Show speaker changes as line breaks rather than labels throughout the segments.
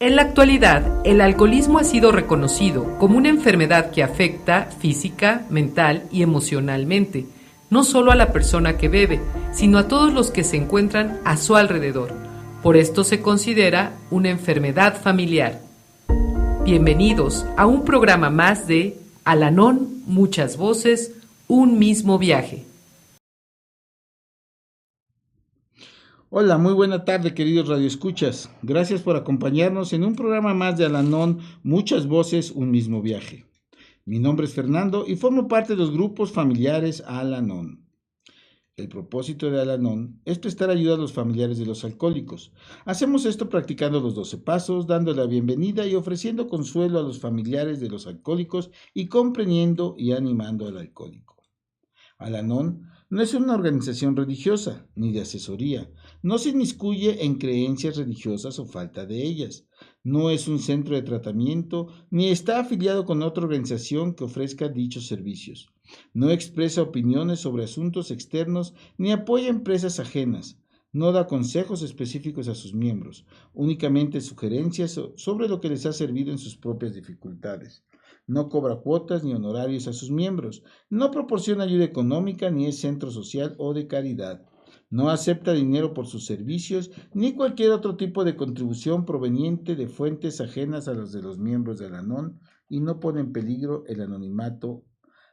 En la actualidad, el alcoholismo ha sido reconocido como una enfermedad que afecta física, mental y emocionalmente, no solo a la persona que bebe, sino a todos los que se encuentran a su alrededor. Por esto se considera una enfermedad familiar. Bienvenidos a un programa más de Al-Anon, muchas voces, un mismo viaje.
Hola, muy buena tarde, queridos radioescuchas. Gracias por acompañarnos en un programa más de Al-Anon, muchas voces, un mismo viaje. Mi nombre es Fernando y formo parte de los grupos familiares Al-Anon. El propósito de Al-Anon es prestar ayuda a los familiares de los alcohólicos. Hacemos esto practicando los 12 pasos, dando la bienvenida y ofreciendo consuelo a los familiares de los alcohólicos y comprendiendo y animando al alcohólico. Al-Anon no es una organización religiosa ni de asesoría, no se inmiscuye en creencias religiosas o falta de ellas, no es un centro de tratamiento ni está afiliado con otra organización que ofrezca dichos servicios, no expresa opiniones sobre asuntos externos ni apoya empresas ajenas, no da consejos específicos a sus miembros, únicamente sugerencias sobre lo que les ha servido en sus propias dificultades. No cobra cuotas ni honorarios a sus miembros, no proporciona ayuda económica ni es centro social o de caridad. No acepta dinero por sus servicios ni cualquier otro tipo de contribución proveniente de fuentes ajenas a las de los miembros de Al-Anon y no pone en peligro el anonimato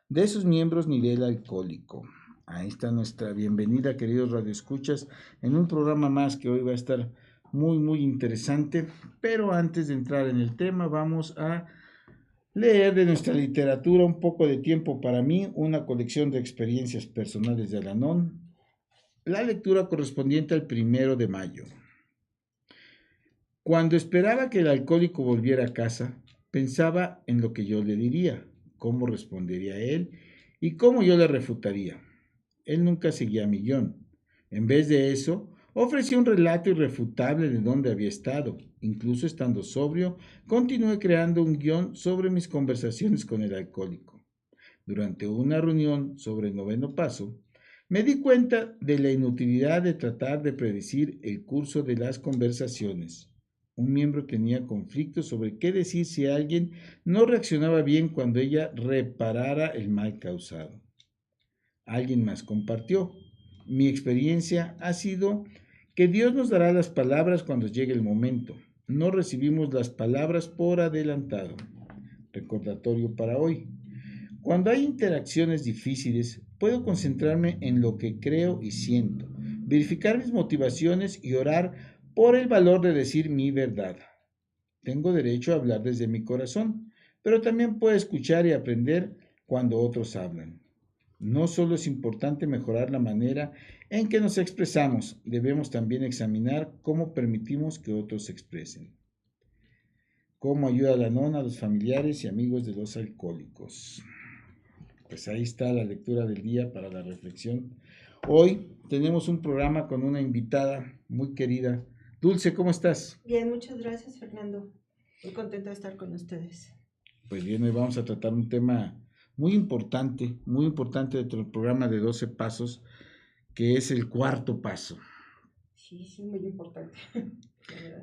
de sus miembros ni del alcohólico. Ahí está nuestra bienvenida, queridos radioescuchas, en un programa más que hoy va a estar muy interesante. Pero antes de entrar en el tema, vamos a leer de nuestra literatura Un poco de tiempo para mí, una colección de experiencias personales de Al-Anon. La lectura correspondiente al 1 de mayo. Cuando esperaba que el alcohólico volviera a casa, pensaba en lo que yo le diría, cómo respondería él y cómo yo le refutaría. Él nunca seguía mi guión. En vez de eso, ofrecí un relato irrefutable de dónde había estado. Incluso estando sobrio, continué creando un guión sobre mis conversaciones con el alcohólico. Durante una reunión sobre el 9º paso, me di cuenta de la inutilidad de tratar de predecir el curso de las conversaciones. Un miembro tenía conflictos sobre qué decir si alguien no reaccionaba bien cuando ella reparara el mal causado. Alguien más compartió: mi experiencia ha sido que Dios nos dará las palabras cuando llegue el momento. No recibimos las palabras por adelantado. Recordatorio para hoy. Cuando hay interacciones difíciles, puedo concentrarme en lo que creo y siento, verificar mis motivaciones y orar por el valor de decir mi verdad. Tengo derecho a hablar desde mi corazón, pero también puedo escuchar y aprender cuando otros hablan. No solo es importante mejorar la manera en que nos expresamos, debemos también examinar cómo permitimos que otros se expresen. ¿Cómo ayuda Al-Anon a los familiares y amigos de los alcohólicos? Pues ahí está la lectura del día para la reflexión. Hoy tenemos un programa con una invitada muy querida. Dulce, ¿cómo estás?
Bien, muchas gracias, Fernando. Muy contenta de estar con ustedes.
Pues bien, hoy vamos a tratar un tema muy importante dentro del programa de 12 pasos, que es el 4º paso.
Sí, muy importante.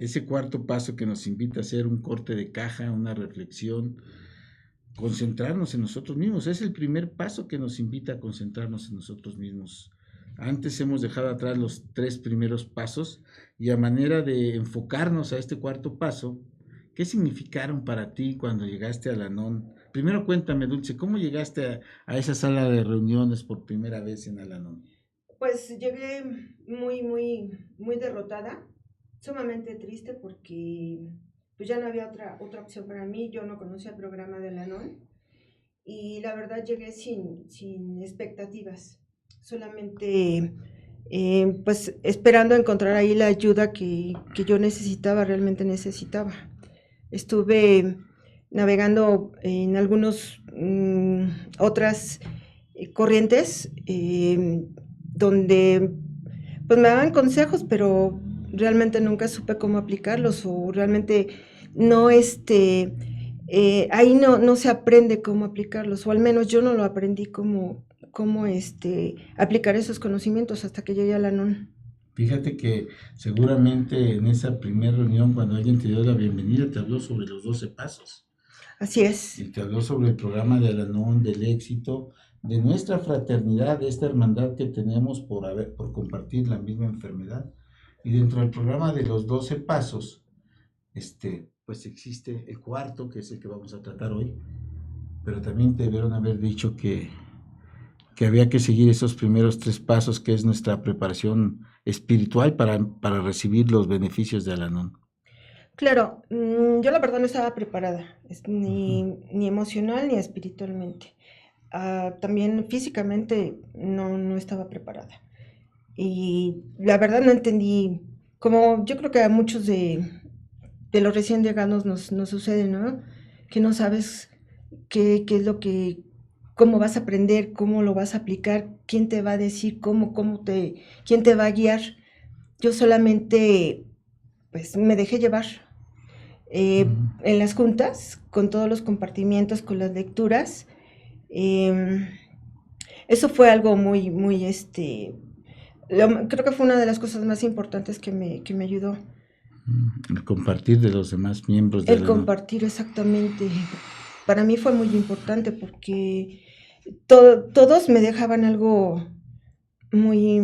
Ese 4º paso que nos invita a hacer un corte de caja, una reflexión, concentrarnos en nosotros mismos. Es el primer paso que nos invita a concentrarnos en nosotros mismos. Antes hemos dejado atrás los 3 primeros pasos y a manera de enfocarnos a este 4º paso, ¿qué significaron para ti cuando llegaste a Al-Anon? Primero cuéntame, Dulce, ¿cómo llegaste a esa sala de reuniones por primera vez en Al-Anon?
Pues llegué muy derrotada, sumamente triste porque pues ya no había otra opción para mí. Yo no conocía el programa de Al-Anon y la verdad llegué sin expectativas, solamente pues esperando encontrar ahí la ayuda que yo realmente necesitaba. Estuve navegando en algunos otras corrientes donde pues me daban consejos, pero realmente nunca supe cómo aplicarlos, o realmente no ahí no se aprende cómo aplicarlos, o al menos yo no lo aprendí cómo aplicar esos conocimientos hasta que llegué a Al-Anon.
Fíjate que seguramente en esa primera reunión, cuando alguien te dio la bienvenida, te habló sobre los 12 pasos.
Así es.
Y te habló sobre el programa de Al-Anon, del éxito, de nuestra fraternidad, de esta hermandad que tenemos por compartir la misma enfermedad. Y dentro del programa de los 12 pasos, pues existe el cuarto, que es el que vamos a tratar hoy, pero también debieron haber dicho que había que seguir esos primeros 3 pasos, que es nuestra preparación espiritual para recibir los beneficios de Al-Anon.
Claro, yo la verdad no estaba preparada, ni,
Ujú.
ni emocional ni espiritualmente. También físicamente no estaba preparada. Y la verdad no entendí, como yo creo que a muchos de los recién llegados nos sucede, ¿no? Que no sabes qué es lo que, cómo vas a aprender, cómo lo vas a aplicar, quién te va a decir, quién te va a guiar. Yo solamente, pues, me dejé llevar. En las juntas, con todos los compartimientos, con las lecturas, eh, eso fue algo creo que fue una de las cosas más importantes que me ayudó.
El compartir de los demás miembros de
El
Al-Anon.
compartir exactamente. Para mí fue muy importante porque todos me dejaban algo muy,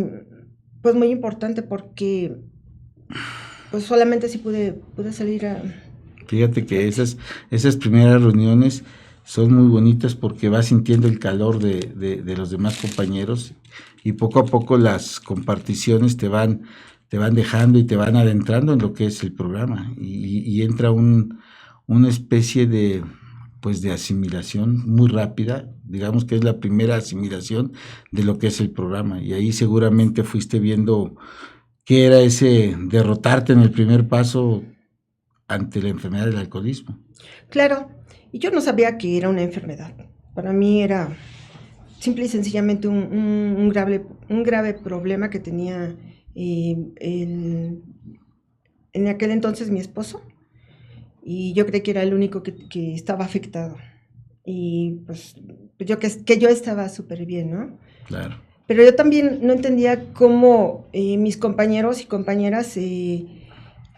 pues muy importante porque pues solamente así pude salir
Fíjate que
fuerte.
esas primeras reuniones son muy bonitas porque vas sintiendo el calor de los demás compañeros y poco a poco las comparticiones te van dejando y te van adentrando en lo que es el programa y entra una especie pues de asimilación muy rápida, digamos que es la primera asimilación de lo que es el programa y ahí seguramente fuiste viendo qué era ese derrotarte en el primer paso ante la enfermedad del alcoholismo.
Claro, y yo no sabía que era una enfermedad. Para mí era simple y sencillamente un grave problema que tenía en aquel entonces mi esposo, y yo creí que era el único que estaba afectado. Y pues que yo estaba súper bien, ¿no?
Claro.
Pero yo también no entendía cómo mis compañeros y compañeras,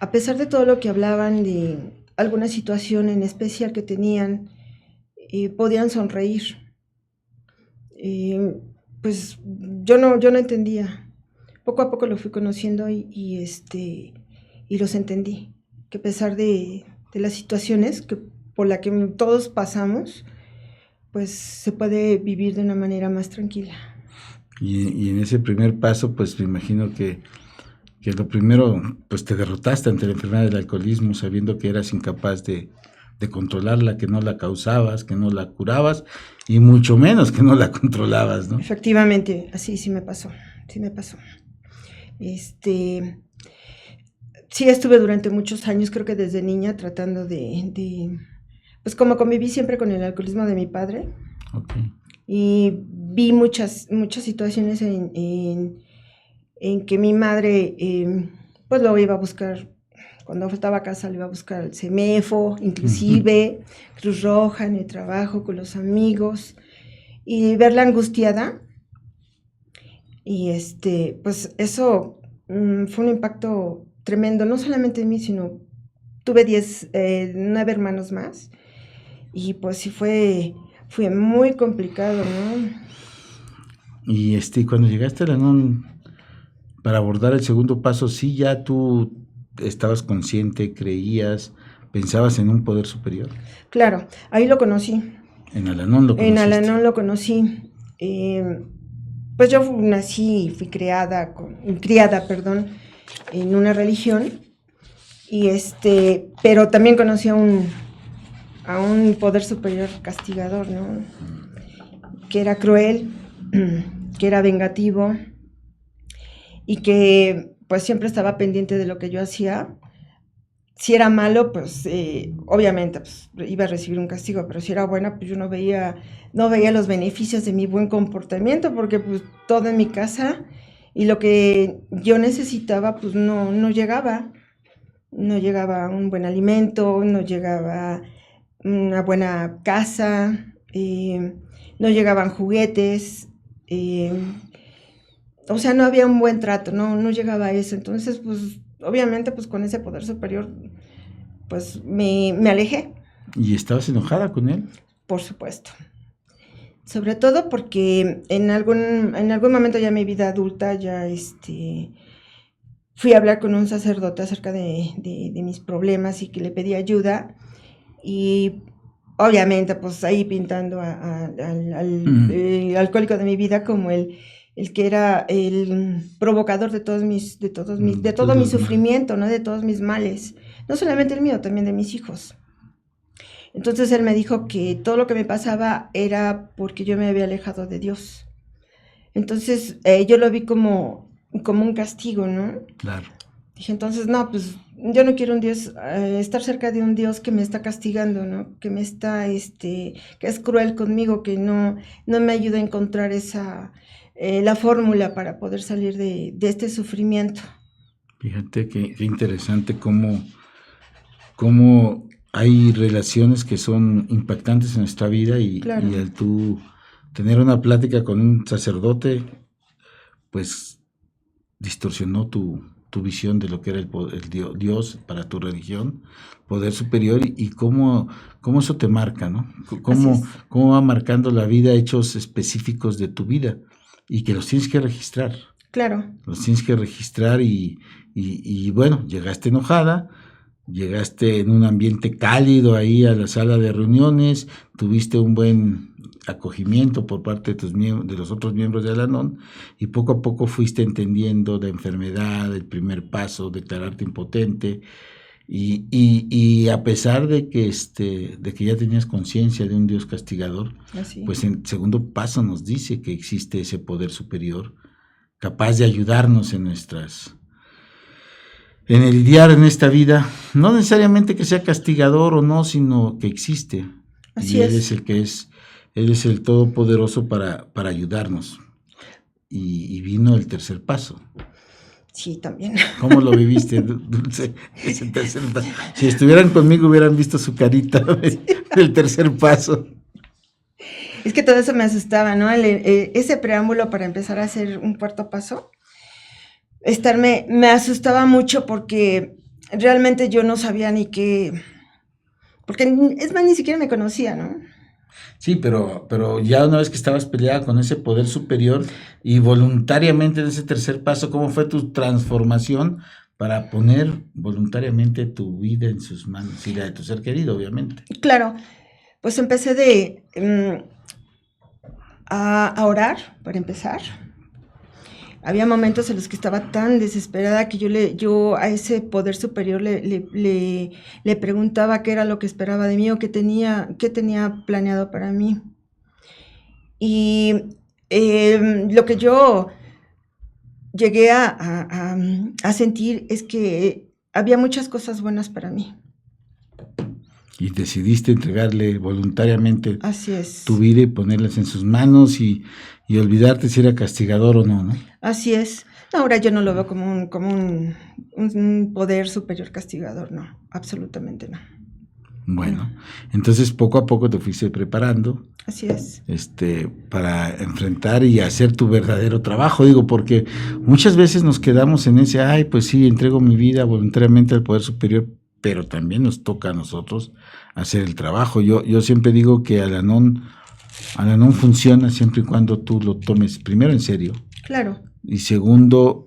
a pesar de todo lo que hablaban de alguna situación en especial que tenían, podían sonreír. Eh, pues yo no entendía. Poco a poco lo fui conociendo y los entendí. Que a pesar de las situaciones por las que todos pasamos, pues se puede vivir de una manera más tranquila.
Y en ese primer paso, pues me imagino que lo primero, pues te derrotaste ante la enfermedad del alcoholismo, sabiendo que eras incapaz de controlarla, que no la causabas, que no la curabas, y mucho menos que no la controlabas, ¿no?
Efectivamente, así sí me pasó, sí me pasó. Este, sí estuve durante muchos años, creo que desde niña, tratando pues como conviví siempre con el alcoholismo de mi padre,
Okay.
y vi muchas situaciones en que mi madre, pues lo iba a buscar, cuando faltaba a casa lo iba a buscar al CEMEFO, inclusive, Cruz Roja, en el trabajo, con los amigos, y verla angustiada, y pues eso fue un impacto tremendo, no solamente en mí, sino tuve 9 hermanos más, y pues sí fue muy complicado, ¿no?
Y cuando llegaste a la NON para abordar el segundo paso, sí ya tú estabas consciente, creías, pensabas en un poder superior.
Claro, ahí lo conocí.
En Al-Anon lo
En
conociste.
Al-Anon lo conocí. Pues yo nací y fui criada, perdón, en una religión, y pero también conocí a un poder superior castigador, ¿no? Que era cruel, que era vengativo, y que pues siempre estaba pendiente de lo que yo hacía. Si era malo, pues obviamente pues, iba a recibir un castigo, pero si era buena, pues yo no veía los beneficios de mi buen comportamiento, porque pues todo en mi casa y lo que yo necesitaba, pues no llegaba. No llegaba un buen alimento, no llegaba una buena casa, no llegaban juguetes, o sea, no había un buen trato, no llegaba a eso. Entonces, pues, obviamente, pues con ese poder superior, pues me alejé.
¿Y estabas enojada con él?
Por supuesto. Sobre todo porque en algún momento ya en mi vida adulta ya fui a hablar con un sacerdote acerca de mis problemas y que le pedí ayuda. Y obviamente, pues ahí pintando al alcohólico de mi vida como el que era el provocador de todo mi sufrimiento, ¿no? De todos mis males. No solamente el mío, también de mis hijos. Entonces él me dijo que todo lo que me pasaba era porque yo me había alejado de Dios. Entonces yo lo vi como un castigo, ¿no?
Claro.
Dije, entonces, no, pues yo no quiero un Dios, estar cerca de un Dios que me está castigando, ¿no? Que me está, que es cruel conmigo, que no me ayuda a encontrar la fórmula para poder salir de este sufrimiento.
Fíjate qué interesante cómo hay relaciones que son impactantes en nuestra vida y,
claro.
Y al tú tener una plática con un sacerdote, pues distorsionó tu visión de lo que era el Dios para tu religión, poder superior, y cómo eso te marca, ¿no? Cómo va marcando la vida hechos específicos de tu vida y que los tienes que registrar.
Claro.
Los tienes que registrar y bueno, llegaste enojada, llegaste en un ambiente cálido ahí a la sala de reuniones, tuviste un buen acogimiento por parte de los otros miembros de Al-Anon, y poco a poco fuiste entendiendo la enfermedad, el primer paso, declararte impotente, y a pesar de que ya tenías conciencia de un Dios castigador, pues en segundo paso nos dice que existe ese poder superior capaz de ayudarnos en el lidiar en esta vida, no necesariamente que sea castigador o no, sino que existe.
Así
y Él es el que Él es el todopoderoso para ayudarnos. Y vino el tercer paso.
Sí, también.
¿Cómo lo viviste, Dulce? Ese tercer paso. Si estuvieran conmigo hubieran visto su carita del tercer paso.
Es que todo eso me asustaba, ¿no? Ese preámbulo para empezar a hacer un cuarto paso, me asustaba mucho porque realmente yo no sabía ni qué, porque es más, ni siquiera me conocía, ¿no?
Sí, pero ya una vez que estabas peleada con ese poder superior y voluntariamente en ese tercer paso, ¿cómo fue tu transformación para poner voluntariamente tu vida en sus manos y la de tu ser querido, obviamente?
Claro, pues empecé a orar, para empezar. Había momentos en los que estaba tan desesperada que yo a ese poder superior le preguntaba qué era lo que esperaba de mí o qué tenía planeado para mí. Y lo que yo llegué a sentir es que había muchas cosas buenas para mí.
Y decidiste entregarle voluntariamente
Así es.
Tu vida y ponerlas en sus manos y olvidarte si era castigador o no, ¿no?
Así es. Ahora yo no lo veo como un poder superior castigador, no, absolutamente no.
Bueno, entonces poco a poco te fuiste preparando.
Así es.
Para enfrentar y hacer tu verdadero trabajo, digo, porque muchas veces nos quedamos en ese, pues sí, entrego mi vida voluntariamente al poder superior, pero también nos toca a nosotros hacer el trabajo. Yo siempre digo que Al-Anon funciona siempre y cuando tú lo tomes primero en serio.
Claro.
Y segundo,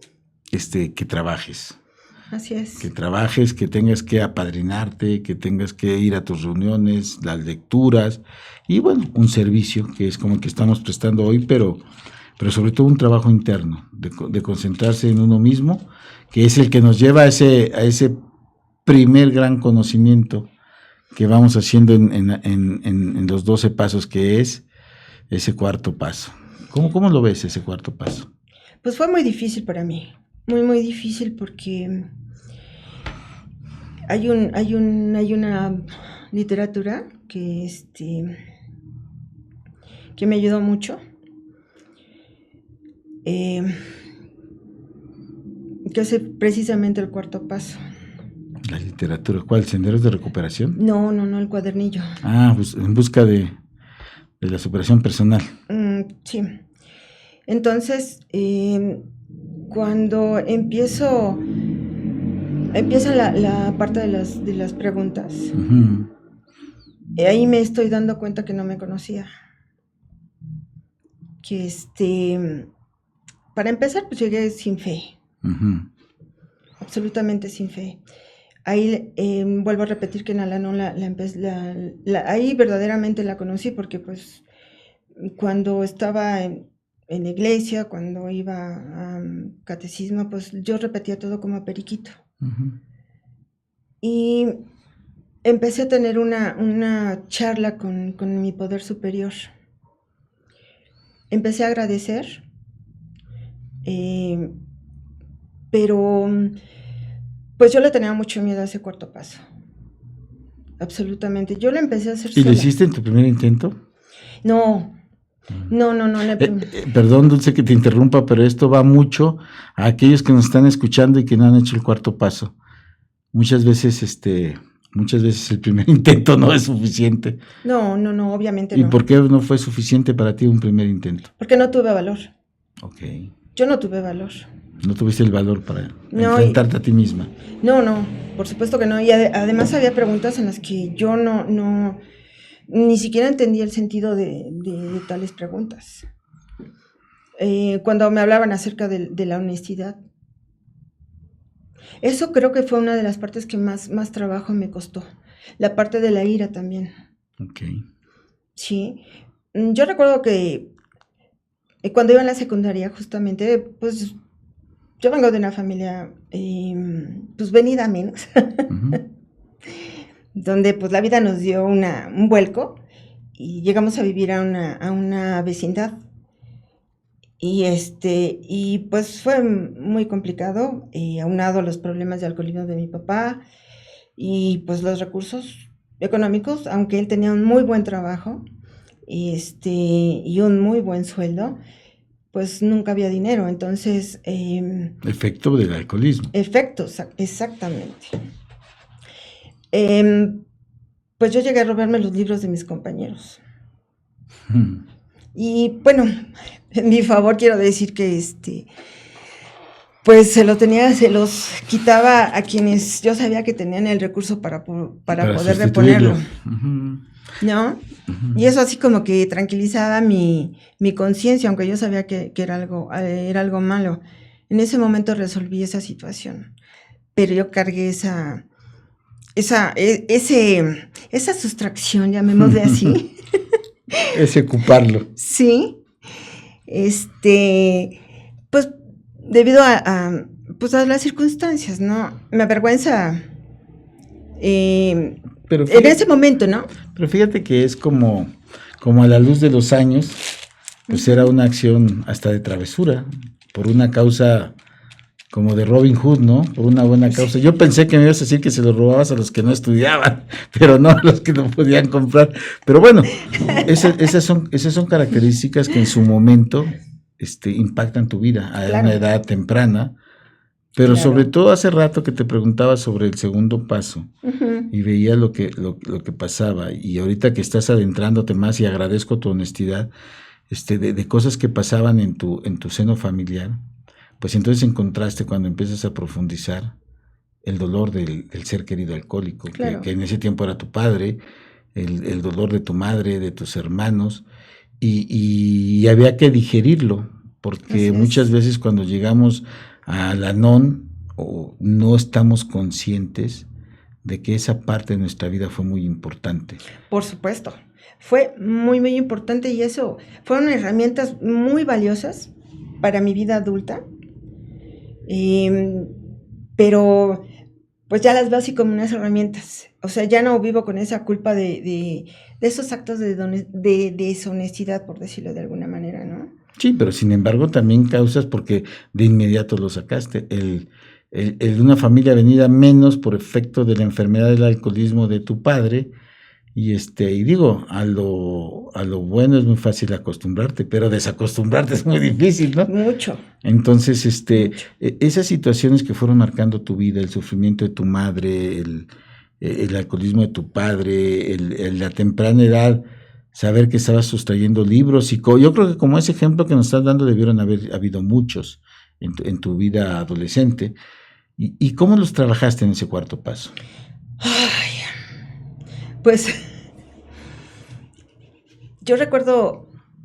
que trabajes.
Así es.
Que trabajes, que tengas que apadrinarte, que tengas que ir a tus reuniones, las lecturas y bueno, un servicio que es como el que estamos prestando hoy, pero sobre todo un trabajo interno, de concentrarse en uno mismo, que es el que nos lleva a ese primer gran conocimiento que vamos haciendo en los 12 pasos, que es ese cuarto paso. ¿Cómo lo ves ese cuarto paso?
Pues fue muy difícil para mí, muy, muy difícil, porque hay una literatura que me ayudó mucho, que es precisamente el cuarto paso.
La literatura, ¿cuál? ¿Senderos de recuperación?
No, el cuadernillo.
Pues en busca de la superación personal.
Sí. Entonces, cuando empieza la parte de las preguntas,
Ujú.
ahí me estoy dando cuenta que no me conocía. Que para empezar, pues llegué sin fe,
Ujú.
absolutamente sin fe. Ahí vuelvo a repetir que en Al-Anon ahí verdaderamente la conocí, porque pues cuando estaba en la iglesia, cuando iba a catecismo, pues yo repetía todo como periquito.
Ujú.
Y empecé a tener una charla con mi poder superior. Empecé a agradecer, pero pues yo le tenía mucho miedo a ese cuarto paso. Absolutamente. Yo lo empecé a hacer
¿Y
sola.
lo hiciste en tu primer intento?
No.
Perdón, Dulce, que te interrumpa, pero esto va mucho a aquellos que nos están escuchando y que no han hecho el cuarto paso. Muchas veces el primer intento no es suficiente.
No, obviamente
¿Y
no.
por qué no fue suficiente para ti un primer intento?
Porque no tuve valor.
Ok.
Yo no tuve valor.
No tuviste el valor para enfrentarte a ti misma.
No, por supuesto que no. Y además había preguntas en las que yo no ni siquiera entendía el sentido de tales preguntas. Cuando me hablaban acerca de la honestidad. Eso creo que fue una de las partes que más trabajo me costó. La parte de la ira también.
Ok.
Sí. Yo recuerdo que cuando iba en la secundaria, justamente, pues yo vengo de una familia, pues venida a menos,
Uh-huh.
donde pues la vida nos dio un vuelco y llegamos a vivir a una vecindad. Y pues fue muy complicado, aunado a los problemas de alcoholismo de mi papá y pues los recursos económicos, aunque él tenía un muy buen trabajo y un muy buen sueldo, pues nunca había dinero. Entonces
efecto del alcoholismo.
Efectos, exactamente. Pues yo llegué a robarme los libros de mis compañeros. Y bueno, en mi favor quiero decir que pues se los quitaba a quienes yo sabía que tenían el recurso para poder reponerlo.
Uh-huh.
¿No? Uh-huh. Y eso así como que tranquilizaba mi conciencia, aunque yo sabía que era algo malo. En ese momento resolví esa situación, pero yo cargué esa sustracción, llamémosle así.
Ese ocuparlo.
Sí. Pues debido a las circunstancias, ¿no? Me avergüenza pero fíjate, en ese momento, ¿no?
Pero fíjate que es como a la luz de los años, pues era una acción hasta de travesura, por una causa como de Robin Hood, ¿no? Por una buena causa. Yo pensé que me ibas a decir que se los robabas a los que no estudiaban, pero no a los que no podían comprar. Pero bueno, esas son características que en su momento impactan tu vida a una edad temprana. Pero sobre todo hace rato que te preguntaba sobre el segundo paso uh-huh. y veía lo que pasaba, y ahorita que estás adentrándote más, y agradezco tu honestidad, de cosas que pasaban en tu seno familiar, pues entonces encontraste, cuando empiezas a profundizar, el dolor del ser querido alcohólico, claro. que en ese tiempo era tu padre, el dolor de tu madre, de tus hermanos, y había que digerirlo, porque muchas veces cuando llegamos a Al-Anon no estamos conscientes de que esa parte de nuestra vida fue muy importante.
Por supuesto, fue muy, muy importante, y eso fueron herramientas muy valiosas para mi vida adulta, pero pues ya las veo así como unas herramientas. O sea, ya no vivo con esa culpa de esos actos de deshonestidad, por decirlo de alguna manera, ¿no?
Sí, pero sin embargo también causas, porque de inmediato lo sacaste, el de una familia venida menos por efecto de la enfermedad del alcoholismo de tu padre, y digo, a lo bueno es muy fácil acostumbrarte, pero desacostumbrarte es muy difícil, ¿no?
Mucho.
Entonces, esas situaciones que fueron marcando tu vida, el sufrimiento de tu madre, el alcoholismo de tu padre, la temprana edad, saber que estabas sustrayendo libros y yo creo que como ese ejemplo que nos estás dando debieron haber habido muchos en tu vida adolescente. ¿Y cómo los trabajaste en ese cuarto paso?
Ay, pues yo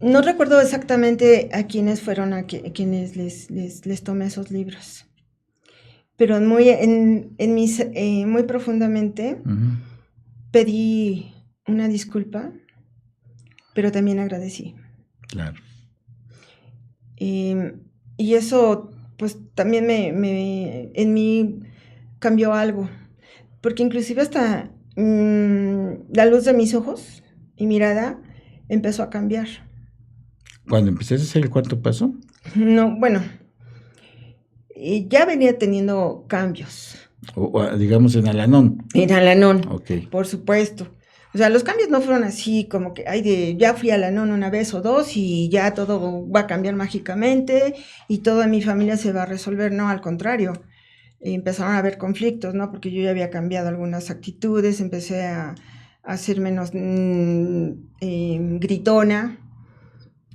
no recuerdo exactamente a quiénes fueron a quienes les tomé esos libros, pero muy profundamente pedí una disculpa, pero también agradecí.
Claro.
Y eso, pues, también en mí cambió algo, porque inclusive hasta la luz de mis ojos y mirada empezó a cambiar.
¿Cuando empezaste a hacer el cuarto paso?
No, bueno, ya venía teniendo cambios.
O digamos en Al-Anon.
En Al-Anon,
Ok.
por supuesto. O sea, los cambios no fueron así como que, ya fui a Al-Anon una vez o dos y ya todo va a cambiar mágicamente y toda mi familia se va a resolver. No, al contrario. Empezaron a haber conflictos, ¿no? Porque yo ya había cambiado algunas actitudes, empecé a ser menos gritona,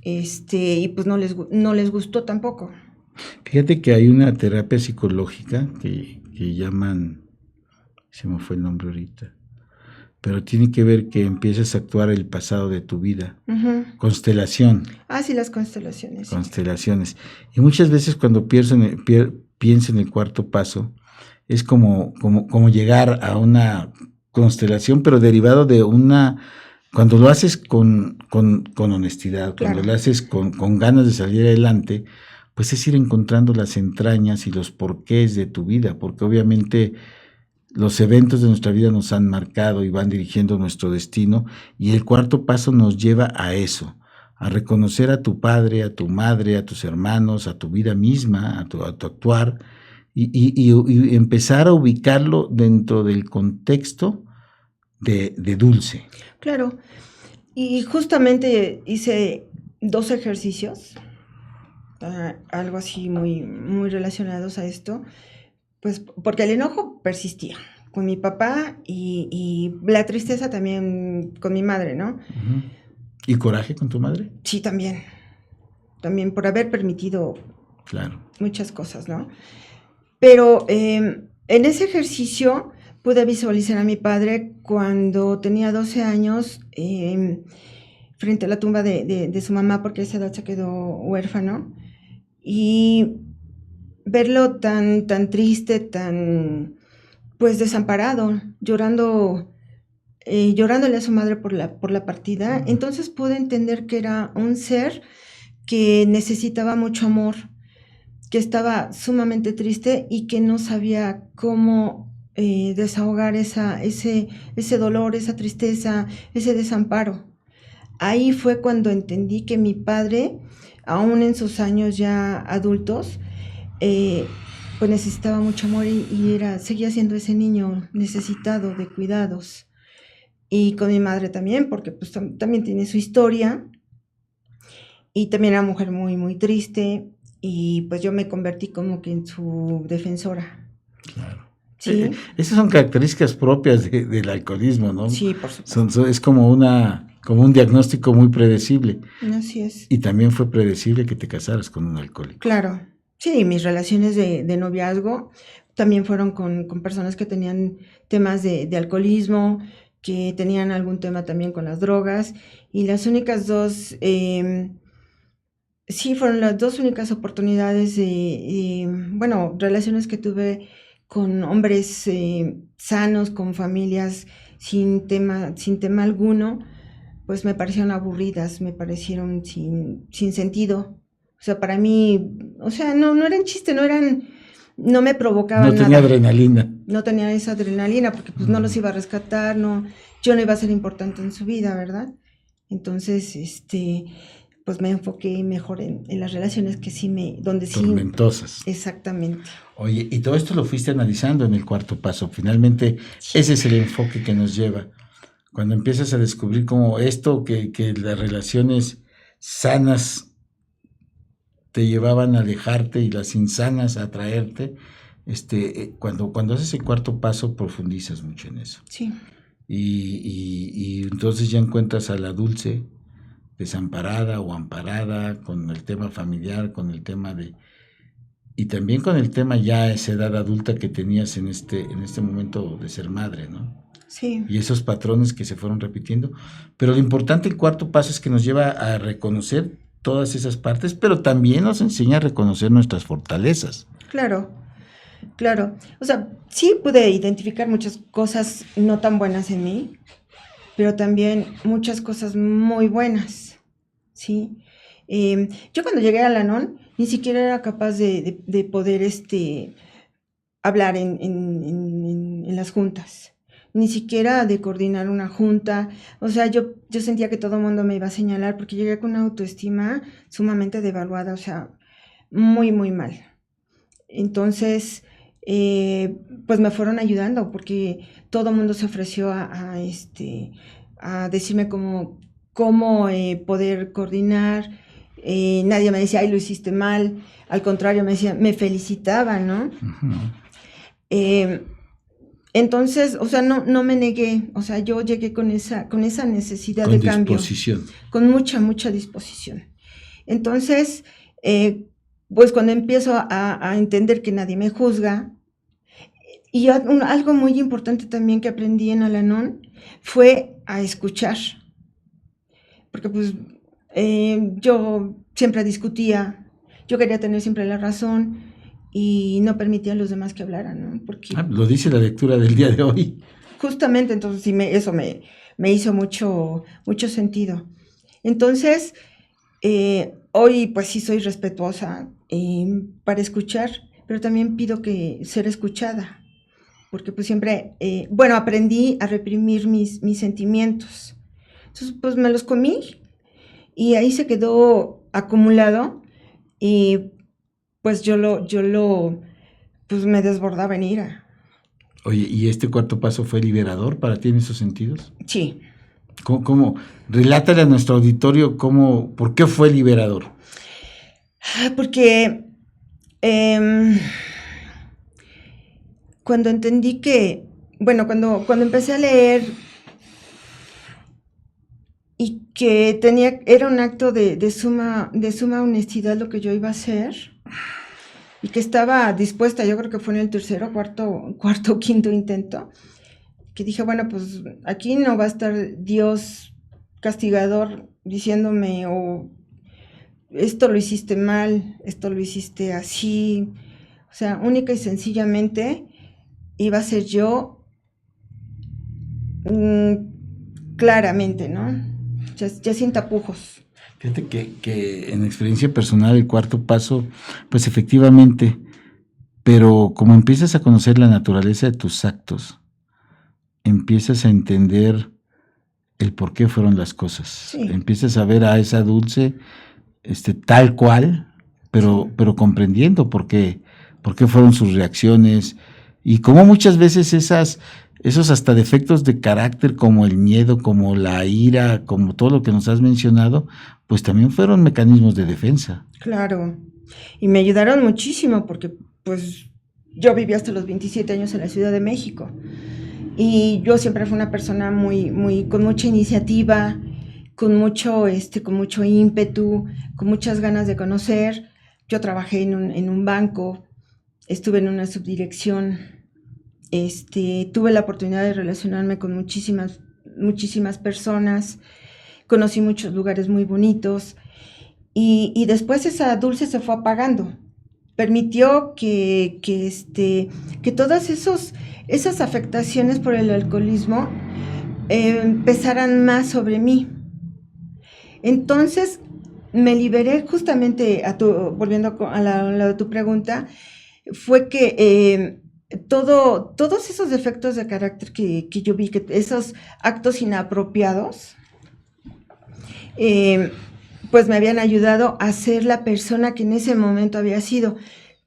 y pues no les gustó tampoco.
Fíjate que hay una terapia psicológica que llaman, se me fue el nombre ahorita, pero tiene que ver que empiezas a actuar el pasado de tu vida.
Uh-huh.
Constelación.
Ah, sí, las constelaciones.
Constelaciones. Y muchas veces cuando pienso en el cuarto paso, es como llegar a una constelación, pero derivado de cuando lo haces con honestidad, cuando
Claro.
lo haces con ganas de salir adelante, pues es ir encontrando las entrañas y los porqués de tu vida, porque obviamente los eventos de nuestra vida nos han marcado y van dirigiendo nuestro destino, y el cuarto paso nos lleva a eso, a reconocer a tu padre, a tu madre, a tus hermanos, a tu vida misma, a tu actuar, y empezar a ubicarlo dentro del contexto de Dulce.
Claro, y justamente hice 2 ejercicios, algo así muy, muy relacionados a esto, pues porque el enojo persistía con mi papá y la tristeza también con mi madre, ¿no?
Uh-huh. ¿Y coraje con tu madre?
Sí, también por haber permitido
claro,
muchas cosas, ¿no? Pero en ese ejercicio pude visualizar a mi padre cuando tenía 12 años frente a la tumba de su mamá, porque a esa edad se quedó huérfano, y verlo tan triste, tan pues desamparado, llorándole a su madre por la partida. Entonces pude entender que era un ser que necesitaba mucho amor, que estaba sumamente triste y que no sabía cómo desahogar ese dolor, esa tristeza, ese desamparo. Ahí fue cuando entendí que mi padre, aún en sus años ya adultos, pues necesitaba mucho amor y seguía siendo ese niño necesitado de cuidados. Y con mi madre también, porque pues también tiene su historia, y también era una mujer muy, muy triste, y pues yo me convertí como que en su defensora.
Claro.
Sí.
Esas son características propias del alcoholismo, ¿no?
Sí, por supuesto.
Es como un diagnóstico muy predecible.
Así es.
Y también fue predecible que te casaras con un alcohólico.
Claro. Sí, mis relaciones de noviazgo también fueron con personas que tenían temas de alcoholismo, que tenían algún tema también con las drogas, y las únicas dos, fueron las 2 únicas oportunidades relaciones que tuve con hombres sanos, con familias sin tema alguno, pues me parecieron aburridas, me parecieron sin sentido. O sea, para mí, o sea, no eran chiste, no me provocaban nada.
No tenía adrenalina.
No tenía esa adrenalina porque pues no los iba a rescatar, yo no iba a ser importante en su vida, ¿verdad? Entonces, pues me enfoqué mejor en las relaciones que
tormentosas.
Sí. Exactamente.
Oye, y todo esto lo fuiste analizando en el cuarto paso. Finalmente, ese es el enfoque que nos lleva. Cuando empiezas a descubrir como esto, que las relaciones sanas te llevaban a alejarte y las insanas a atraerte, cuando haces el cuarto paso profundizas mucho en eso.
Sí.
y entonces ya encuentras a la Dulce desamparada o amparada con el tema familiar, con el tema y también con el tema ya esa edad adulta que tenías en este momento de ser madre, ¿no?
Sí.
Y esos patrones que se fueron repitiendo. Pero lo importante, el cuarto paso, es que nos lleva a reconocer todas esas partes, pero también nos enseña a reconocer nuestras fortalezas.
Claro. O sea, sí pude identificar muchas cosas no tan buenas en mí, pero también muchas cosas muy buenas, ¿sí? Yo cuando llegué a Al-Anon ni siquiera era capaz de poder hablar en las juntas, ni siquiera de coordinar una junta. O sea, yo sentía que todo el mundo me iba a señalar porque llegué con una autoestima sumamente devaluada, o sea, muy, muy mal. Entonces, pues me fueron ayudando porque todo el mundo se ofreció a decirme cómo poder coordinar. Nadie me decía, ay, lo hiciste mal. Al contrario, me felicitaban, ¿no?
Uh-huh.
Entonces, o sea, no me negué. O sea, yo llegué con esa necesidad de cambio.
Con disposición.
Con mucha disposición. Entonces, pues cuando empiezo a entender que nadie me juzga, y algo muy importante también que aprendí en Al-Anon fue a escuchar, porque pues yo siempre discutía, yo quería tener siempre la razón y no permitía a los demás que hablaran, ¿no? Porque
lo dice la lectura del día de hoy.
Justamente, entonces sí, eso me hizo mucho sentido. Entonces, hoy pues sí soy respetuosa para escuchar, pero también pido que ser escuchada, porque pues siempre, aprendí a reprimir mis sentimientos. Entonces pues me los comí y ahí se quedó acumulado y pues yo pues me desbordaba en ira.
Oye, ¿y este cuarto paso fue liberador para ti en esos sentidos?
Sí.
¿Cómo? Relátale a nuestro auditorio por qué fue liberador.
Porque cuando entendí que, cuando empecé a leer y que era un acto de suma honestidad lo que yo iba a hacer y que estaba dispuesta, yo creo que fue en el tercero, cuarto, quinto intento, que dije, bueno, pues aquí no va a estar Dios castigador diciéndome esto lo hiciste mal, esto lo hiciste así. O sea, única y sencillamente iba a ser yo claramente, ¿no? Ya sin tapujos.
Fíjate que en experiencia personal el cuarto paso, pues efectivamente, pero como empiezas a conocer la naturaleza de tus actos, empiezas a entender el por qué fueron las cosas. Sí. Empiezas a ver a esa Dulce tal cual, pero comprendiendo por qué fueron sus reacciones y cómo muchas veces esos hasta defectos de carácter como el miedo, como la ira, como todo lo que nos has mencionado, pues también fueron mecanismos de defensa.
Claro, y me ayudaron muchísimo porque pues yo viví hasta los 27 años en la Ciudad de México y yo siempre fui una persona con mucha iniciativa, con mucho ímpetu, con muchas ganas de conocer. Yo trabajé en un banco, estuve en una subdirección, tuve la oportunidad de relacionarme con muchísimas personas, conocí muchos lugares muy bonitos y después esa Dulce se fue apagando. Permitió que todas esas afectaciones por el alcoholismo pesaran más sobre mí. Entonces me liberé justamente, volviendo a la de tu pregunta, fue que todos esos defectos de carácter que yo vi, que esos actos inapropiados, pues me habían ayudado a ser la persona que en ese momento había sido.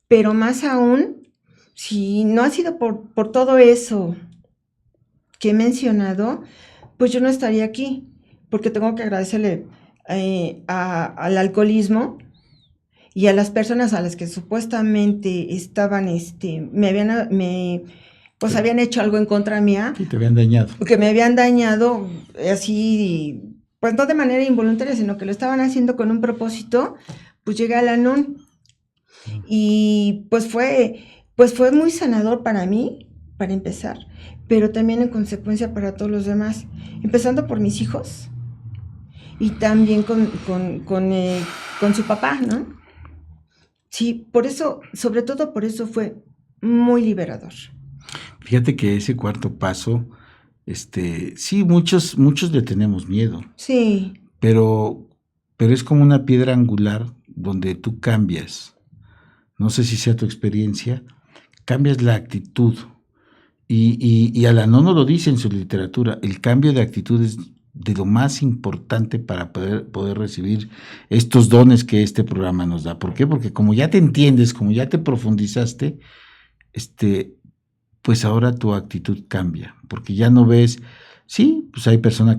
Pero más aún, si no ha sido por todo eso que he mencionado, pues yo no estaría aquí, porque tengo que agradecerle al alcoholismo y a las personas a las que supuestamente estaban, me pues habían hecho algo en contra mía.
Sí, te habían dañado.
Que me habían dañado así, pues no de manera involuntaria, sino que lo estaban haciendo con un propósito, pues llegué a la NON. Y pues fue muy sanador para mí, para empezar, pero también en consecuencia para todos los demás, empezando por mis hijos y también con su papá, ¿no? Sí, por eso, sobre todo por eso fue muy liberador.
Fíjate que ese cuarto paso, sí, muchos le tenemos miedo.
Sí.
Pero es como una piedra angular donde tú cambias. No sé si sea tu experiencia, cambias la actitud. Y Al-Anon lo dice en su literatura, el cambio de actitud es de lo más importante para poder recibir estos dones que este programa nos da. ¿Por qué? Porque como ya te entiendes, como ya te profundizaste, pues ahora tu actitud cambia, porque ya no ves, sí, pues hay personas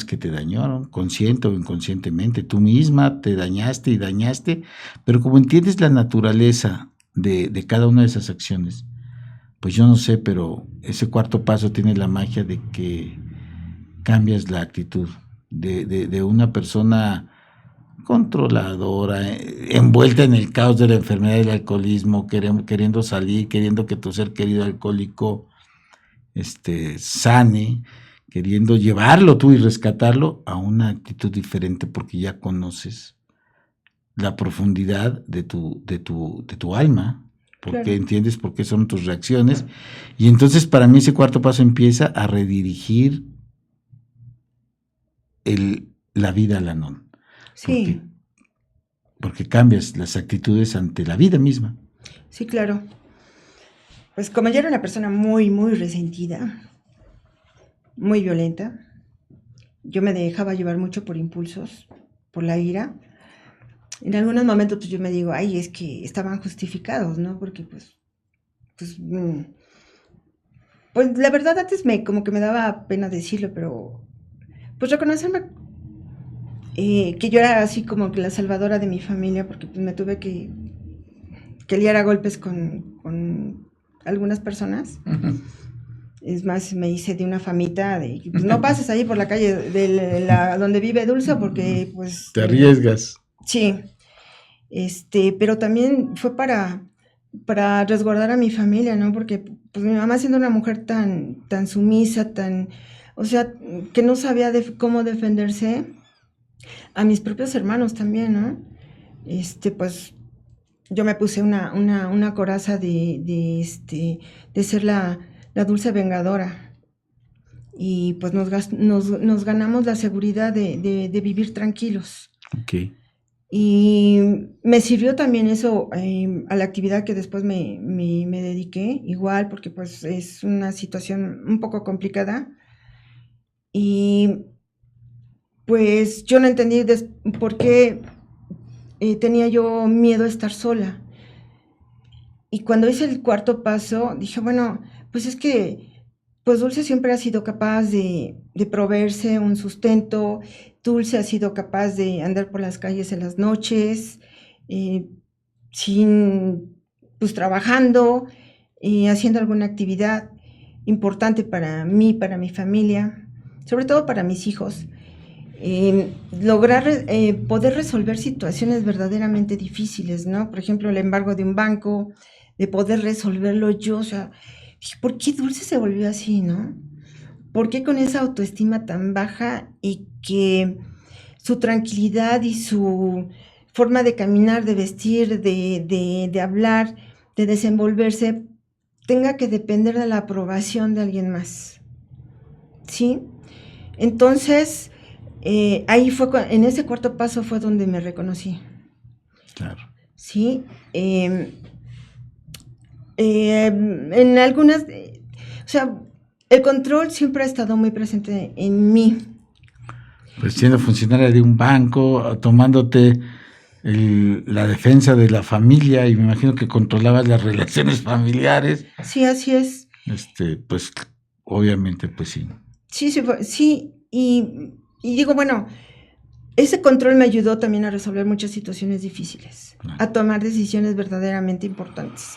que te dañaron, consciente o inconscientemente, tú misma te dañaste y dañaste, pero como entiendes la naturaleza de cada una de esas acciones, pues yo no sé, pero ese cuarto paso tiene la magia de que cambias la actitud de una persona controladora, envuelta en el caos de la enfermedad del alcoholismo, queriendo salir, queriendo que tu ser querido alcohólico sane, queriendo llevarlo tú y rescatarlo a una actitud diferente, porque ya conoces la profundidad de tu alma, porque claro, entiendes por qué son tus reacciones, y entonces para mí ese cuarto paso empieza a redirigir la vida Al-Anon.
Sí.
Porque cambias las actitudes ante la vida misma.
Sí, claro. Pues como yo era una persona muy, muy resentida, muy violenta, yo me dejaba llevar mucho por impulsos, por la ira. En algunos momentos pues yo me digo, ay, es que estaban justificados, ¿no? Porque pues la verdad antes como que me daba pena decirlo, pero pues reconocerme que yo era así como que la salvadora de mi familia, porque pues me tuve que liar a golpes con algunas personas. Uh-huh. Es más, me hice de una famita de, pues no pases ahí por la calle donde vive Dulce, porque pues...
Te arriesgas.
Sí. Pero también fue para resguardar a mi familia, ¿no? Porque pues mi mamá siendo una mujer tan sumisa, o sea, que no sabía cómo defenderse, a mis propios hermanos también, ¿no? Pues yo me puse una coraza de ser la dulce vengadora, y pues nos ganamos la seguridad de vivir tranquilos.
Okay.
Y me sirvió también eso a la actividad que después me dediqué, igual porque pues es una situación un poco complicada, y pues yo no entendí por qué tenía yo miedo a estar sola. Y cuando hice el cuarto paso, dije, bueno, pues es que pues Dulce siempre ha sido capaz de proveerse un sustento. Dulce ha sido capaz de andar por las calles en las noches, pues trabajando, haciendo alguna actividad importante para mí, para mi familia, sobre todo para mis hijos. Lograr poder resolver situaciones verdaderamente difíciles, ¿no? Por ejemplo, el embargo de un banco, de poder resolverlo yo, o sea, ¿por qué Dulce se volvió así, no? ¿Por qué con esa autoestima tan baja y que su tranquilidad y su forma de caminar, de vestir, de hablar, de desenvolverse, tenga que depender de la aprobación de alguien más? ¿Sí? Entonces, ahí fue, en ese cuarto paso fue donde me reconocí.
Claro.
Sí. En algunas, o sea, el control siempre ha estado muy presente en mí.
Pues siendo funcionaria de un banco, tomándote la defensa de la familia, y me imagino que controlabas las relaciones familiares.
Sí, así es.
Pues obviamente, pues sí.
Sí, y digo, bueno, ese control me ayudó también a resolver muchas situaciones difíciles, a tomar decisiones verdaderamente importantes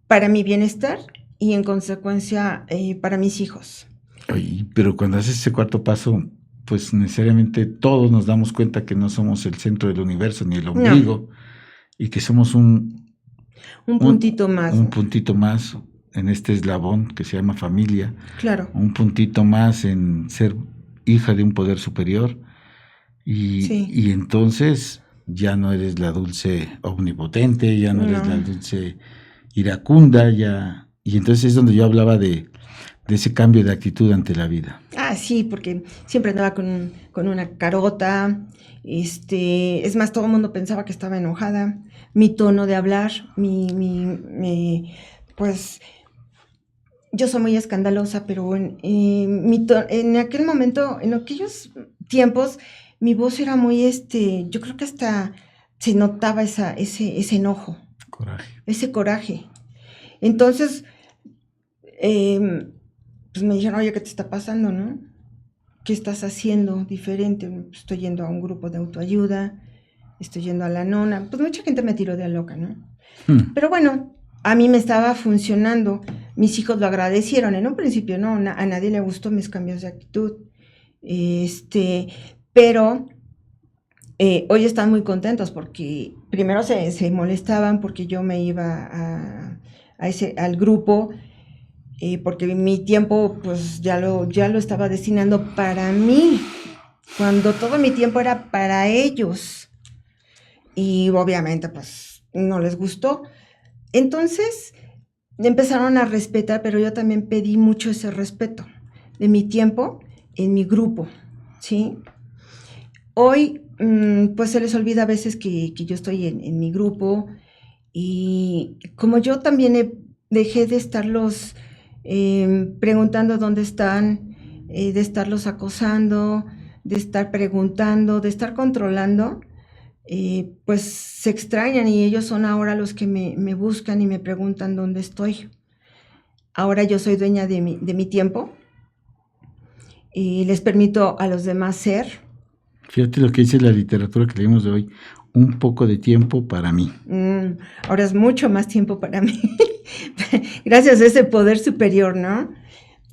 para mi bienestar y en consecuencia para mis hijos.
Oye, pero cuando haces ese cuarto paso, pues necesariamente todos nos damos cuenta que no somos el centro del universo ni el ombligo, y que somos un
puntito más.
Un puntito más en este eslabón que se llama familia.
Claro.
Un puntito más en ser hija de un poder superior. Y entonces ya no eres la dulce omnipotente, ya no eres la dulce iracunda, ya. Y entonces es donde yo hablaba de ese cambio de actitud ante la vida.
Ah, sí, porque siempre andaba con una carota, es más, todo el mundo pensaba que estaba enojada, mi tono de hablar, pues, yo soy muy escandalosa, pero en aquel momento, en aquellos tiempos, mi voz era muy, yo creo que hasta se notaba ese enojo.
Coraje.
Ese coraje. Entonces, pues me dijeron, oye, ¿qué te está pasando, no? ¿Qué estás haciendo diferente? Estoy yendo a un grupo de autoayuda, estoy yendo a la nona. Pues mucha gente me tiró de loca, ¿no? Pero bueno, a mí me estaba funcionando. Mis hijos lo agradecieron. En un principio no, a nadie le gustó mis cambios de actitud. Pero hoy están muy contentos porque primero se molestaban porque yo me iba al grupo, porque mi tiempo pues ya lo estaba destinando para mí, cuando todo mi tiempo era para ellos, y obviamente pues no les gustó. Entonces empezaron a respetar, pero yo también pedí mucho ese respeto de mi tiempo en mi grupo, ¿sí? Hoy pues se les olvida a veces que yo estoy en mi grupo, y como yo también dejé de estarlos preguntando dónde están, de estarlos acosando, de estar preguntando, de estar controlando, pues se extrañan, y ellos son ahora los que me buscan y me preguntan dónde estoy. Ahora yo soy dueña de mi tiempo y les permito a los demás ser.
Fíjate lo que dice la literatura que leímos de hoy: un poco de tiempo para mí.
Ahora es mucho más tiempo para mí. Gracias a ese poder superior, ¿no?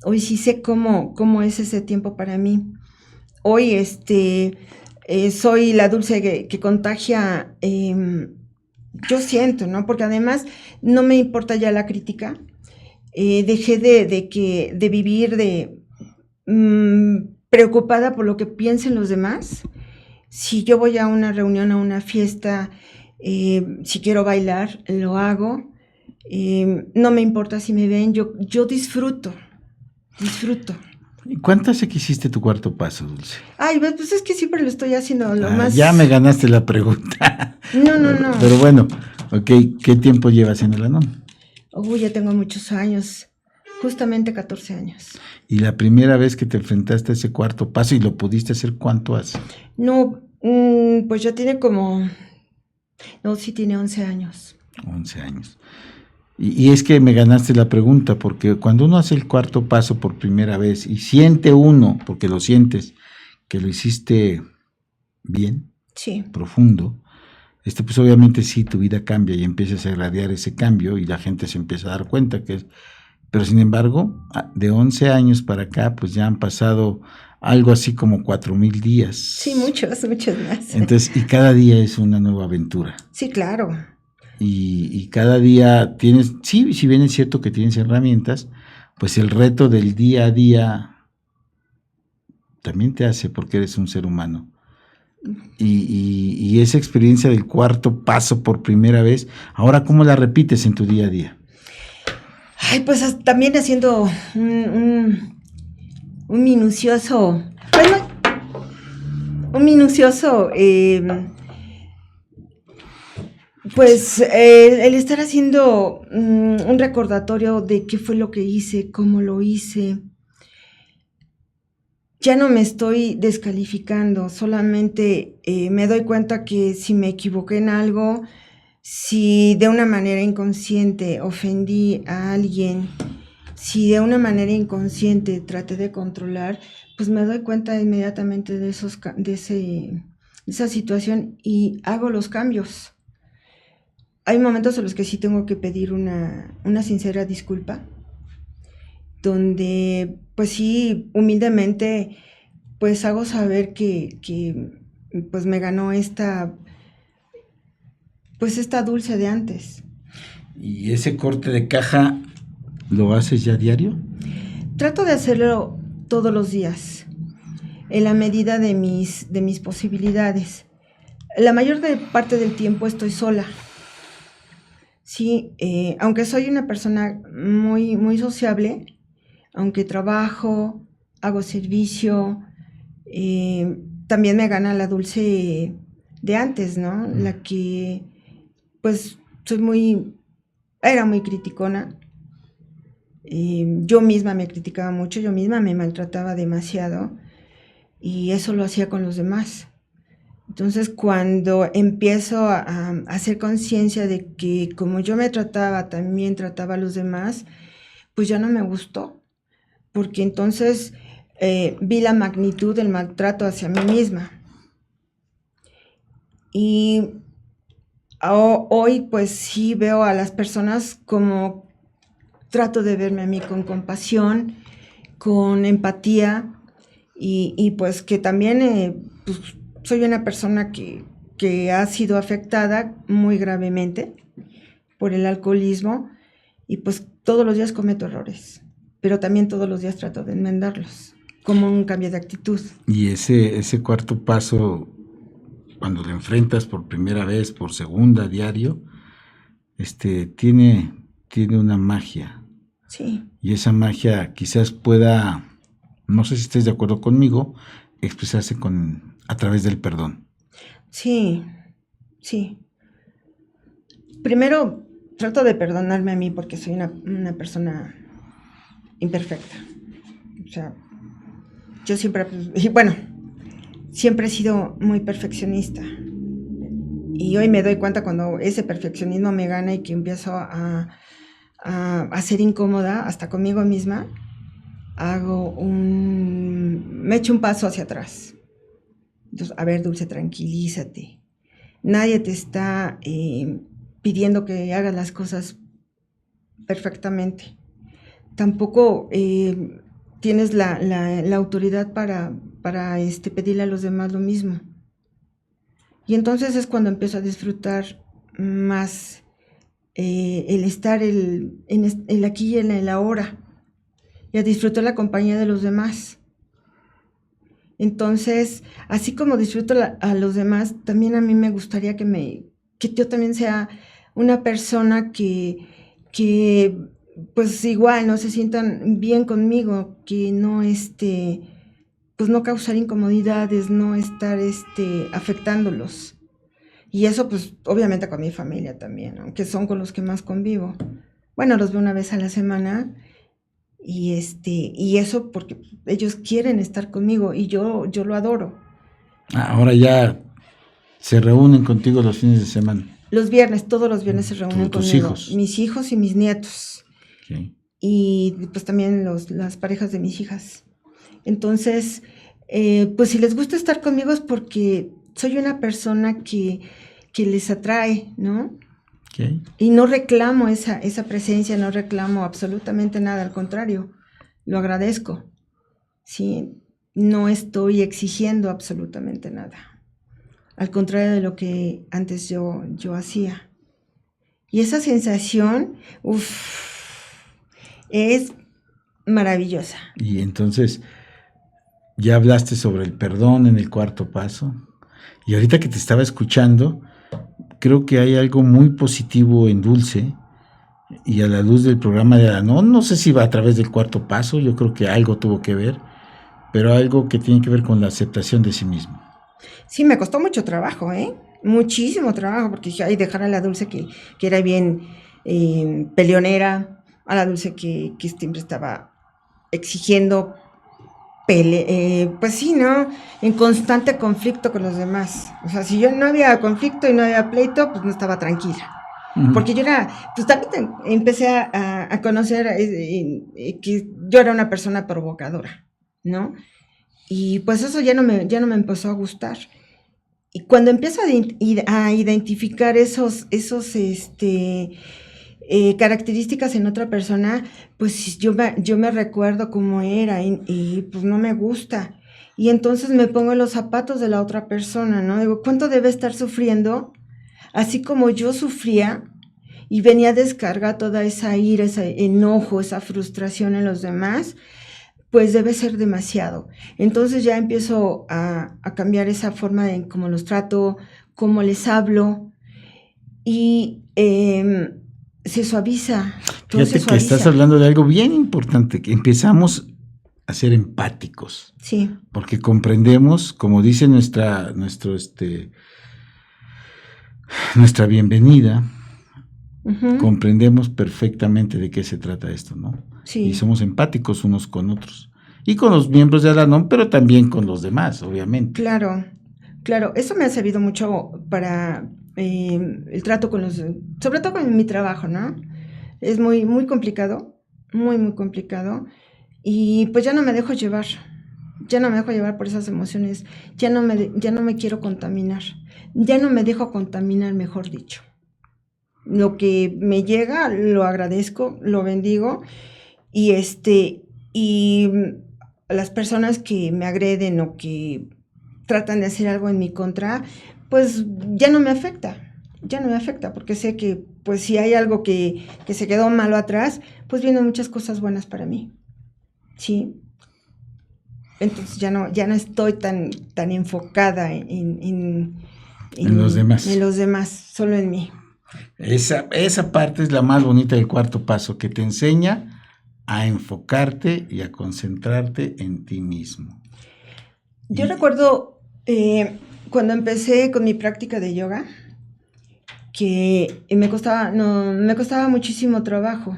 Hoy sí sé cómo es ese tiempo para mí. Hoy soy la dulce que contagia, yo siento, ¿no? Porque además no me importa ya la crítica. Dejé de vivir preocupada por lo que piensen los demás. Si yo voy a una reunión, a una fiesta, si quiero bailar, lo hago. No me importa si me ven, yo disfruto.
¿Y cuánto hace que hiciste tu cuarto paso, Dulce?
Ay, pues es que siempre lo estoy haciendo lo más...
Ya me ganaste la pregunta.
No.
Pero bueno, ok, ¿qué tiempo llevas en el Anon?
Ya tengo muchos años, justamente 14 años.
¿Y la primera vez que te enfrentaste a ese cuarto paso y lo pudiste hacer, cuánto hace?
No, pues ya tiene sí tiene 11 años.
11 años. Y es que me ganaste la pregunta, porque cuando uno hace el cuarto paso por primera vez y siente uno, porque lo sientes, que lo hiciste bien,
sí,
profundo, pues obviamente sí, tu vida cambia y empiezas a irradiar ese cambio y la gente se empieza a dar cuenta que es... Pero sin embargo, de 11 años para acá, pues ya han pasado algo así como 4,000 días.
Sí, muchos más.
Entonces, y cada día es una nueva aventura.
Sí, claro.
Y cada día tienes, sí, si bien es cierto que tienes herramientas, pues el reto del día a día también te hace, porque eres un ser humano. Y esa experiencia del cuarto paso por primera vez, ahora ¿cómo la repites en tu día a día?
Ay, pues también haciendo un minucioso, pues el estar haciendo un recordatorio de qué fue lo que hice, cómo lo hice. Ya no me estoy descalificando, solamente me doy cuenta que si me equivoqué en algo, si de una manera inconsciente ofendí a alguien, si de una manera inconsciente traté de controlar, pues me doy cuenta inmediatamente de esa situación y hago los cambios. Hay momentos en los que sí tengo que pedir una sincera disculpa, donde pues sí, humildemente, pues hago saber que pues me ganó esta dulce de antes.
¿Y ese corte de caja lo haces ya diario?
Trato de hacerlo todos los días, en la medida de mis posibilidades. La mayor parte del tiempo estoy sola. Sí, aunque soy una persona muy, muy sociable, aunque trabajo, hago servicio, también me gana la dulce de antes, ¿no? La que, pues, era muy criticona. Yo misma me criticaba mucho, yo misma me maltrataba demasiado y eso lo hacía con los demás. Entonces, cuando empiezo a hacer conciencia de que como yo me trataba, también trataba a los demás, pues ya no me gustó, porque entonces vi la magnitud del maltrato hacia mí misma. Y hoy pues sí veo a las personas como trato de verme a mí con compasión, con empatía y pues que también pues, soy una persona que ha sido afectada muy gravemente por el alcoholismo y pues todos los días cometo errores, pero también todos los días trato de enmendarlos, como un cambio de actitud.
Y ese cuarto paso, cuando lo enfrentas por primera vez, por segunda, diario, tiene una magia.
Sí.
Y esa magia quizás pueda, no sé si estés de acuerdo conmigo, expresarse a través del perdón.
Sí, sí. Primero, trato de perdonarme a mí porque soy una persona imperfecta. O sea, yo siempre he sido muy perfeccionista. Y hoy me doy cuenta cuando ese perfeccionismo me gana y que empiezo a ser incómoda hasta conmigo misma, me echo un paso hacia atrás. Entonces, a ver, Dulce, tranquilízate. Nadie te está pidiendo que hagas las cosas perfectamente. Tampoco tienes la autoridad para pedirle a los demás lo mismo. Y entonces es cuando empiezo a disfrutar más el estar en el aquí y en el ahora, y a disfrutar la compañía de los demás. Entonces, así como disfruto a los demás, también a mí me gustaría que yo también sea una persona que pues igual no se sientan bien conmigo, que no pues no causar incomodidades, no estar afectándolos. Y eso pues obviamente con mi familia también, aunque son con los que más convivo. Bueno, los veo una vez a la semana y eso porque ellos quieren estar conmigo y yo lo adoro.
Ahora ya se reúnen contigo los fines de semana.
Todos los viernes se reúnen
¿Tus
conmigo.
hijos?
Mis hijos y mis nietos.
Okay.
Y pues también las parejas de mis hijas. Entonces, pues si les gusta estar conmigo es porque soy una persona que les atrae, ¿no?
Okay.
Y no reclamo esa presencia, no reclamo absolutamente nada, al contrario, lo agradezco. Sí, no estoy exigiendo absolutamente nada, al contrario de lo que antes yo hacía. Y esa sensación, es maravillosa.
Y entonces, ya hablaste sobre el perdón en el cuarto paso, y ahorita que te estaba escuchando, creo que hay algo muy positivo en Dulce, y a la luz del programa de Al-Anon, no sé si va a través del cuarto paso, yo creo que algo tuvo que ver, pero algo que tiene que ver con la aceptación de sí mismo.
Sí, me costó mucho trabajo, muchísimo trabajo, porque dije, ay, dejar a la Dulce que era bien peleonera, a la Dulce que siempre estaba exigiendo, pues sí, ¿no? En constante conflicto con los demás. O sea, si yo no había conflicto y no había pleito, pues no estaba tranquila. Uh-huh. Porque yo pues también empecé a conocer que yo era una persona provocadora, ¿no? Y pues eso ya no me empezó a gustar. Y cuando empiezo a identificar esos características en otra persona, pues yo me recuerdo cómo era y pues no me gusta. Y entonces me pongo en los zapatos de la otra persona, ¿no? Digo, ¿cuánto debe estar sufriendo? Así como yo sufría y venía a descargar toda esa ira, ese enojo, esa frustración en los demás, pues debe ser demasiado. Entonces ya empiezo a cambiar esa forma en cómo los trato, cómo les hablo, y se suaviza.
Fíjate que estás hablando de algo bien importante, que empezamos a ser empáticos.
Sí.
Porque comprendemos, como dice nuestra bienvenida, comprendemos perfectamente de qué se trata esto, ¿no?
Sí.
Y somos empáticos unos con otros. Y con los miembros de Al-Anon, pero también con los demás, obviamente.
Claro. Eso me ha servido mucho para el trato con los... Sobre todo con mi trabajo, ¿no? Es muy, muy complicado, muy, muy complicado. Y pues ya no me dejo llevar. Ya no me dejo llevar por esas emociones. Ya no me quiero contaminar. Ya no me dejo contaminar, mejor dicho. Lo que me llega, lo agradezco, lo bendigo. Y las personas que me agreden o que tratan de hacer algo en mi contra, pues ya no me afecta, porque sé que pues si hay algo que se quedó malo atrás, pues vienen muchas cosas buenas para mí, ¿sí? Entonces ya no estoy tan enfocada en
los demás.
En los demás, solo en mí.
Esa parte es la más bonita del cuarto paso, que te enseña a enfocarte y a concentrarte en ti mismo.
Yo recuerdo cuando empecé con mi práctica de yoga, que me costaba muchísimo trabajo.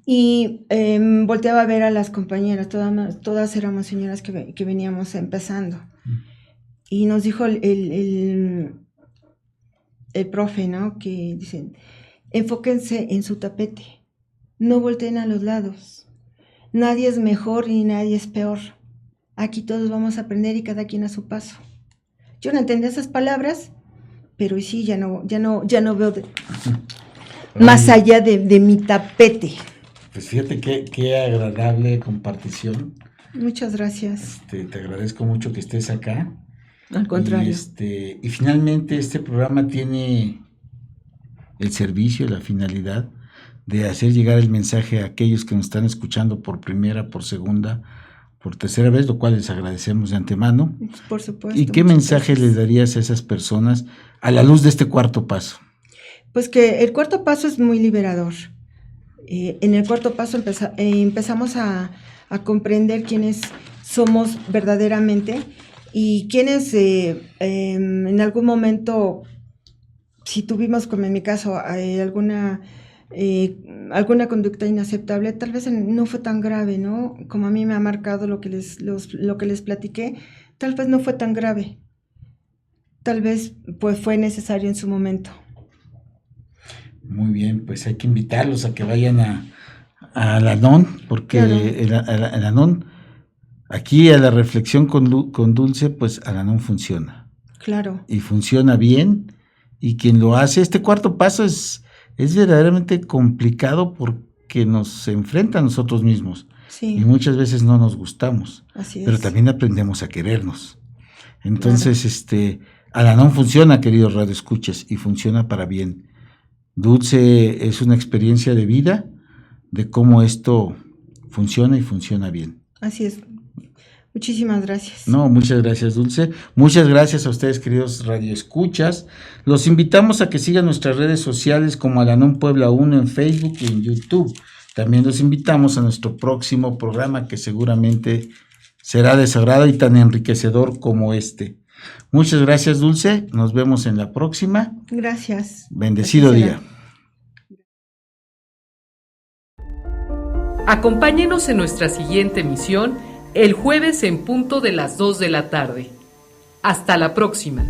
Y volteaba a ver a las compañeras, todas éramos señoras que veníamos empezando. Y nos dijo el profe, ¿no? Que dicen, enfóquense en su tapete, no volteen a los lados. Nadie es mejor y nadie es peor. Aquí todos vamos a aprender y cada quien a su paso. Yo no entendía esas palabras, pero sí, ya no veo más allá de mi tapete.
Pues fíjate qué agradable compartición.
Muchas gracias.
Te agradezco mucho que estés acá.
Al contrario.
Y finalmente este programa tiene el servicio, la finalidad de hacer llegar el mensaje a aquellos que nos están escuchando por primera, por segunda, por tercera vez, lo cual les agradecemos de antemano.
Por supuesto.
¿Y qué mensaje les darías a esas personas a la luz de este cuarto paso?
Pues que el cuarto paso es muy liberador. En el cuarto paso empezamos a comprender quiénes somos verdaderamente y quiénes en algún momento, si tuvimos, como en mi caso, alguna conducta inaceptable, tal vez no fue tan grave, ¿no? Como a mí me ha marcado lo que les platiqué, tal vez no fue tan grave. Tal vez pues fue necesario en su momento.
Muy bien, pues hay que invitarlos a que vayan a Al-Anon, porque claro. el Al-Anon, aquí a la reflexión con Dulce, pues Al-Anon funciona.
Claro.
Y funciona bien, y quien lo hace, este cuarto paso es verdaderamente complicado porque nos enfrenta a nosotros mismos.
Sí.
Y muchas veces no nos gustamos.
Así es.
Pero también aprendemos a querernos. Entonces, claro. Al-Anon funciona, queridos radioescuchas, y funciona para bien. Dulce es una experiencia de vida de cómo esto funciona y funciona bien.
Así es. Muchísimas gracias.
No, muchas gracias, Dulce. Muchas gracias a ustedes, queridos radioescuchas. Los invitamos a que sigan nuestras redes sociales como Al-Anon Puebla 1 en Facebook y en YouTube. También los invitamos a nuestro próximo programa que seguramente será de su agrado y tan enriquecedor como este. Muchas gracias, Dulce. Nos vemos en la próxima.
Gracias.
Bendecido día.
Acompáñenos en nuestra siguiente emisión el jueves en punto de las 2 de la tarde. Hasta la próxima.